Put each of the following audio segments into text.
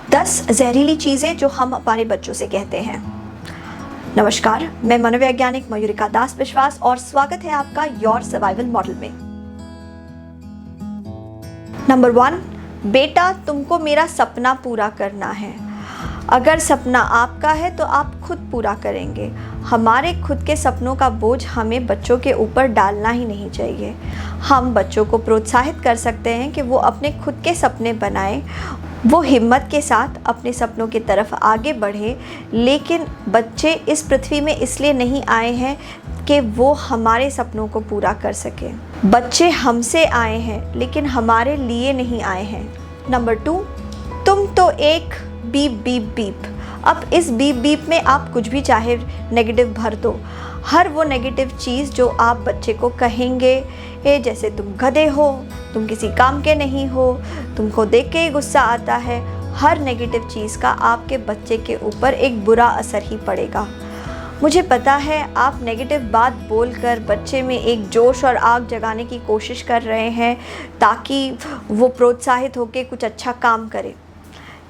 10 जहरीली चीज़ें जो हम हमारे बच्चों से कहते हैं। नमस्कार, मैं मनोवैज्ञानिक मयूरिका दास विश्वास और स्वागत है आपका योर सर्वाइवल मॉडल में। नंबर 1, बेटा तुमको मेरा सपना पूरा करना है। अगर सपना आपका है तो आप खुद पूरा करेंगे। हमारे खुद के सपनों का बोझ हमें बच्चों के ऊपर डालना ही नहीं चाहिए। हम बच्चों को प्रोत्साहित कर सकते हैं कि वो अपने खुद के सपने बनाएं, वो हिम्मत के साथ अपने सपनों की तरफ आगे बढ़े। लेकिन बच्चे इस पृथ्वी में इसलिए नहीं आए हैं कि वो हमारे सपनों को पूरा कर सके। बच्चे हमसे आए हैं लेकिन हमारे लिए नहीं आए हैं। नंबर 2, तुम तो एक बीप बीप बीप। अब इस बीप बीप में आप कुछ भी चाहे नेगेटिव भर दो। हर वो नेगेटिव चीज़ जो आप बच्चे को कहेंगे, जैसे तुम गधे हो, तुम किसी काम के नहीं हो, तुमको देख के ही गुस्सा आता है, हर नेगेटिव चीज़ का आपके बच्चे के ऊपर एक बुरा असर ही पड़ेगा। मुझे पता है आप नेगेटिव बात बोलकर बच्चे में एक जोश और आग जगाने की कोशिश कर रहे हैं ताकि वो प्रोत्साहित होकर कुछ अच्छा काम करे।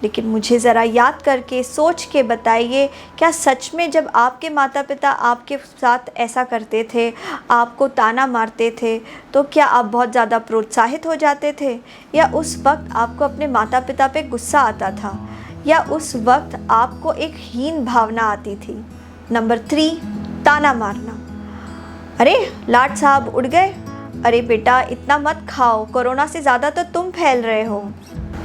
लेकिन मुझे ज़रा याद करके सोच के बताइए, क्या सच में जब आपके माता पिता आपके साथ ऐसा करते थे, आपको ताना मारते थे, तो क्या आप बहुत ज़्यादा प्रोत्साहित हो जाते थे, या उस वक्त आपको अपने माता पिता पे गुस्सा आता था, या उस वक्त आपको एक हीन भावना आती थी? नंबर 3, ताना मारना। अरे लाट साहब उड़ गए, अरे बेटा इतना मत खाओ, कोरोना से ज़्यादा तो तुम फैल रहे हो,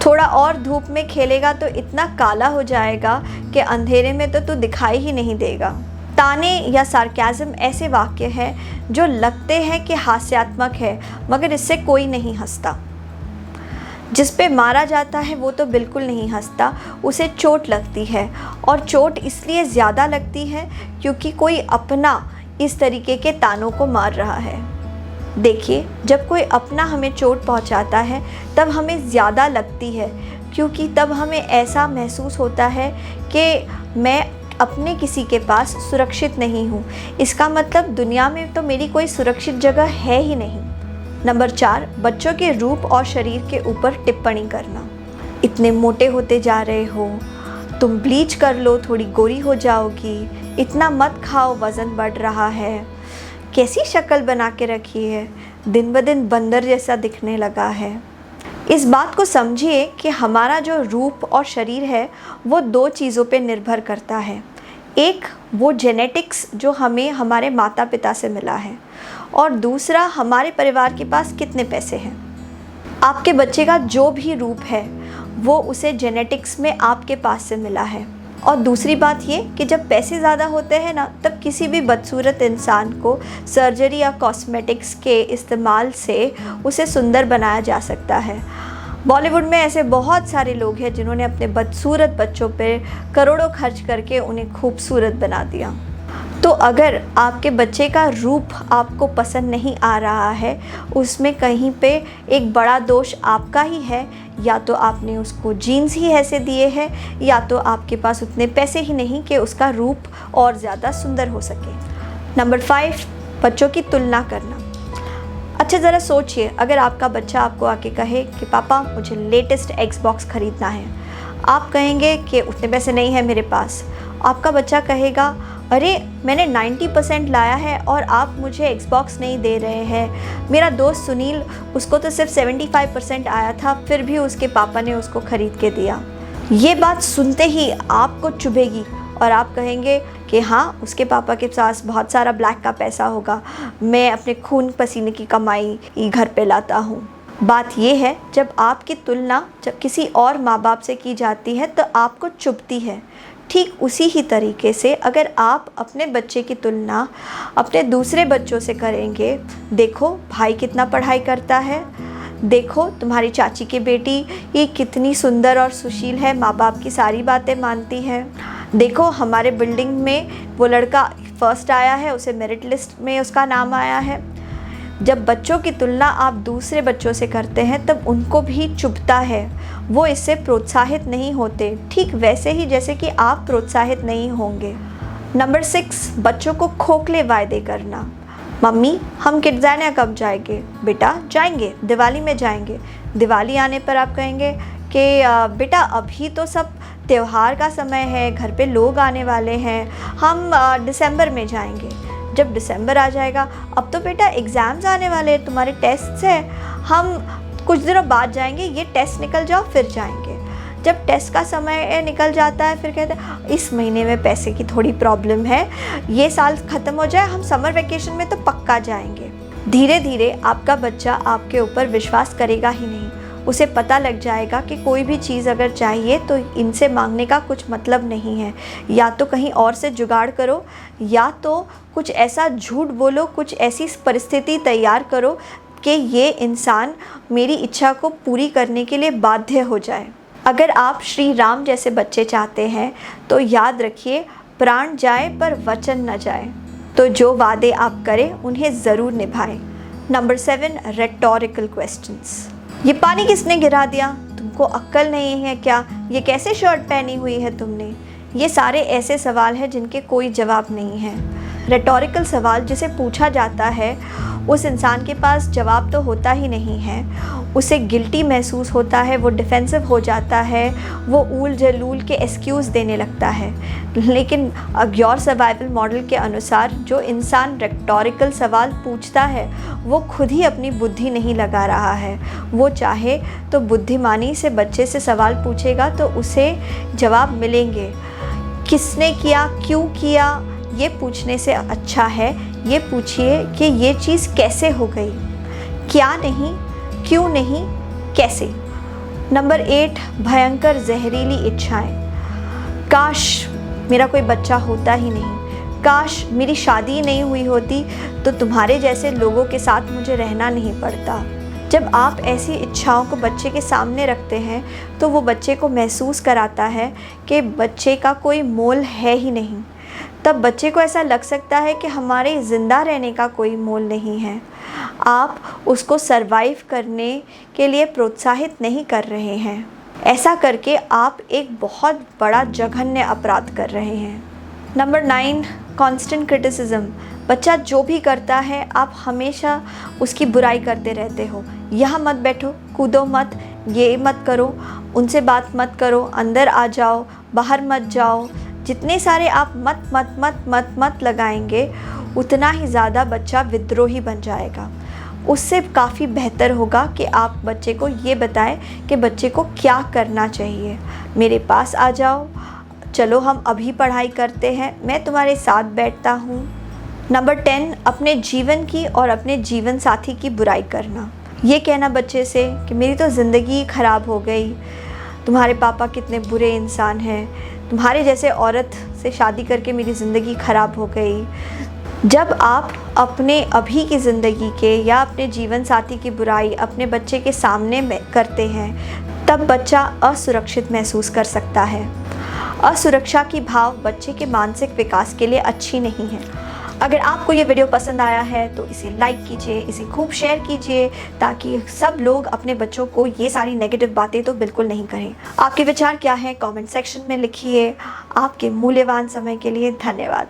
थोड़ा और धूप में खेलेगा तो इतना काला हो जाएगा कि अंधेरे में तो तू दिखाई ही नहीं देगा। ताने या सार्केज़म ऐसे वाक्य हैं जो लगते हैं कि हास्यात्मक है, मगर इससे कोई नहीं हंसता। जिस पे मारा जाता है वो तो बिल्कुल नहीं हंसता, उसे चोट लगती है, और चोट इसलिए ज़्यादा लगती है क्योंकि कोई अपना इस तरीके के तानों को मार रहा है। देखिए, जब कोई अपना हमें चोट पहुंचाता है तब हमें ज़्यादा लगती है, क्योंकि तब हमें ऐसा महसूस होता है कि मैं अपने किसी के पास सुरक्षित नहीं हूँ। इसका मतलब दुनिया में तो मेरी कोई सुरक्षित जगह है ही नहीं। नंबर 4, बच्चों के रूप और शरीर के ऊपर टिप्पणी करना। इतने मोटे होते जा रहे हो, तुम ब्लीच कर लो, थोड़ी गोरी हो जाओगी, इतना मत खाओ, वज़न बढ़ रहा है, कैसी शक्ल बना के रखी है, दिन ब दिन बंदर जैसा दिखने लगा है। इस बात को समझिए कि हमारा जो रूप और शरीर है वो 2 चीज़ों पे निर्भर करता है। एक वो जेनेटिक्स जो हमें हमारे माता पिता से मिला है, और दूसरा हमारे परिवार के पास कितने पैसे हैं। आपके बच्चे का जो भी रूप है वो उसे जेनेटिक्स में आपके पास से मिला है। और दूसरी बात ये कि जब पैसे ज़्यादा होते हैं ना, तब किसी भी बदसूरत इंसान को सर्जरी या कॉस्मेटिक्स के इस्तेमाल से उसे सुंदर बनाया जा सकता है। बॉलीवुड में ऐसे बहुत सारे लोग हैं जिन्होंने अपने बदसूरत बच्चों पे करोड़ों खर्च करके उन्हें खूबसूरत बना दिया। तो अगर आपके बच्चे का रूप आपको पसंद नहीं आ रहा है, उसमें कहीं पे एक बड़ा दोष आपका ही है। या तो आपने उसको जीन्स ही ऐसे दिए हैं, या तो आपके पास उतने पैसे ही नहीं कि उसका रूप और ज़्यादा सुंदर हो सके। नंबर 5, बच्चों की तुलना करना। अच्छा ज़रा सोचिए, अगर आपका बच्चा आपको आके कहे कि पापा मुझे लेटेस्ट Xbox ख़रीदना है, आप कहेंगे कि उतने पैसे नहीं है मेरे पास। आपका बच्चा कहेगा, अरे मैंने 90% लाया है और आप मुझे Xbox नहीं दे रहे हैं। मेरा दोस्त सुनील, उसको तो सिर्फ 75% आया था, फिर भी उसके पापा ने उसको ख़रीद के दिया। ये बात सुनते ही आपको चुभेगी और आप कहेंगे कि हाँ, उसके पापा के पास बहुत सारा ब्लैक का पैसा होगा, मैं अपने खून पसीने की कमाई घर पे लाता हूँ। बात ये है, जब आपकी तुलना जब किसी और माँ बाप से की जाती है तो आपको चुभती है। ठीक उसी ही तरीके से अगर आप अपने बच्चे की तुलना अपने दूसरे बच्चों से करेंगे, देखो भाई कितना पढ़ाई करता है, देखो तुम्हारी चाची की बेटी ये कितनी सुंदर और सुशील है, माँ बाप की सारी बातें मानती है, देखो हमारे बिल्डिंग में वो लड़का फर्स्ट आया है, उसे मेरिट लिस्ट में उसका नाम आया है। जब बच्चों की तुलना आप दूसरे बच्चों से करते हैं तब उनको भी चुभता है, वो इससे प्रोत्साहित नहीं होते, ठीक वैसे ही जैसे कि आप प्रोत्साहित नहीं होंगे। नंबर 6, बच्चों को खोखले वायदे करना। मम्मी हम किड्ज़ानिया कब जाएंगे? बेटा जाएंगे, दिवाली में जाएंगे। दिवाली आने पर आप कहेंगे कि बेटा अभी तो सब त्यौहार का समय है, घर पे लोग आने वाले हैं, हम दिसंबर में जाएंगे। जब दिसंबर आ जाएगा, अब तो बेटा एग्ज़ाम्स आने वाले हैं, तुम्हारे टेस्ट्स हैं, हम कुछ दिनों बाद जाएंगे, ये टेस्ट निकल जाओ फिर जाएंगे। जब टेस्ट का समय निकल जाता है फिर कहते हैं इस महीने में पैसे की थोड़ी प्रॉब्लम है, ये साल ख़त्म हो जाए, हम समर वेकेशन में तो पक्का जाएंगे। धीरे धीरे आपका बच्चा आपके ऊपर विश्वास करेगा ही नहीं। उसे पता लग जाएगा कि कोई भी चीज़ अगर चाहिए तो इनसे मांगने का कुछ मतलब नहीं है, या तो कहीं और से जुगाड़ करो, या तो कुछ ऐसा झूठ बोलो, कुछ ऐसी परिस्थिति तैयार करो कि ये इंसान मेरी इच्छा को पूरी करने के लिए बाध्य हो जाए। अगर आप श्री राम जैसे बच्चे चाहते हैं तो याद रखिए, प्राण जाए पर वचन न जाए। तो जो वादे आप करें उन्हें ज़रूर निभाएं। Number 7, rhetorical questions. ये पानी किसने गिरा दिया? तुमको अक्ल नहीं है क्या? ये कैसे शर्ट पहनी हुई है तुमने? ये सारे ऐसे सवाल हैं जिनके कोई जवाब नहीं है। रेटोरिकल सवाल जिसे पूछा जाता है उस इंसान के पास जवाब तो होता ही नहीं है, उसे गिल्टी महसूस होता है, वो डिफेंसिव हो जाता है, वो ऊल जलूल के एक्सक्यूज़ देने लगता है। लेकिन योर सर्वाइवल मॉडल के अनुसार जो इंसान रेटोरिकल सवाल पूछता है वो खुद ही अपनी बुद्धि नहीं लगा रहा है। वो चाहे तो बुद्धिमानी से बच्चे से सवाल पूछेगा तो उसे जवाब मिलेंगे। किसने किया, क्यों किया, ये पूछने से अच्छा है ये पूछिए कि ये चीज़ कैसे हो गई, क्या नहीं, क्यों नहीं, कैसे। नंबर 8, भयंकर जहरीली इच्छाएं। काश मेरा कोई बच्चा होता ही नहीं, काश मेरी शादी नहीं हुई होती तो तुम्हारे जैसे लोगों के साथ मुझे रहना नहीं पड़ता। जब आप ऐसी इच्छाओं को बच्चे के सामने रखते हैं तो वो बच्चे को महसूस कराता है कि बच्चे का कोई मोल है ही नहीं। तब बच्चे को ऐसा लग सकता है कि हमारे ज़िंदा रहने का कोई मोल नहीं है। आप उसको सरवाइव करने के लिए प्रोत्साहित नहीं कर रहे हैं। ऐसा करके आप एक बहुत बड़ा जघन्य अपराध कर रहे हैं। Number 9, constant criticism. बच्चा जो भी करता है आप हमेशा उसकी बुराई करते रहते हो। यहाँ मत बैठो, कूदो मत, ये मत करो, उनसे बात मत करो, अंदर आ जाओ, बाहर मत जाओ। जितने सारे आप मत मत मत मत मत लगाएंगे उतना ही ज़्यादा बच्चा विद्रोही बन जाएगा। उससे काफ़ी बेहतर होगा कि आप बच्चे को ये बताएं कि बच्चे को क्या करना चाहिए। मेरे पास आ जाओ, चलो हम अभी पढ़ाई करते हैं, मैं तुम्हारे साथ बैठता हूँ। नंबर 10, अपने जीवन की और अपने जीवन साथी की बुराई करना। ये कहना बच्चे से कि मेरी तो ज़िंदगी ख़राब हो गई, तुम्हारे पापा कितने बुरे इंसान हैं, तुम्हारे जैसे औरत से शादी करके मेरी ज़िंदगी ख़राब हो गई। जब आप अपने अभी की ज़िंदगी के या अपने जीवन साथी की बुराई अपने बच्चे के सामने में करते हैं तब बच्चा असुरक्षित महसूस कर सकता है। असुरक्षा की भाव बच्चे के मानसिक विकास के लिए अच्छी नहीं है। अगर आपको ये वीडियो पसंद आया है तो इसे लाइक कीजिए, इसे खूब शेयर कीजिए ताकि सब लोग अपने बच्चों को ये सारी नेगेटिव बातें तो बिल्कुल नहीं करें। आपके विचार क्या हैं कमेंट सेक्शन में लिखिए। आपके मूल्यवान समय के लिए धन्यवाद।